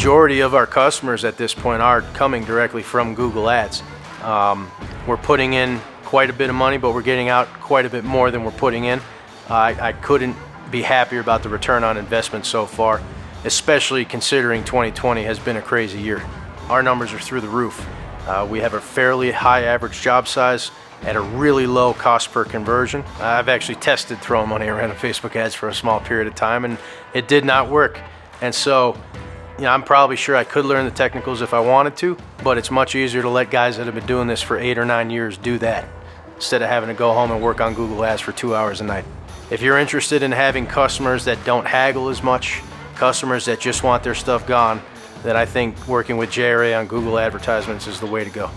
majority of our customers at this point are coming directly from Google Ads. We're putting in quite a bit of money, but we're getting out quite a bit more than we're putting in. I couldn't be happier about the return on investment so far, especially considering 2020 has been a crazy year. Our numbers are through the roof. We have a fairly high average job size at a really low cost per conversion. I've actually tested throwing money around in Facebook ads for a small period of time, and it did not work. And so, I'm probably sure I could learn the technicals if I wanted to, but it's much easier to let guys that have been doing this for 8 or 9 years do that instead of having to go home and work on Google Ads for 2 hours a night. If you're interested in having customers that don't haggle as much, customers that just want their stuff gone, then I think working with JRA on Google advertisements is the way to go.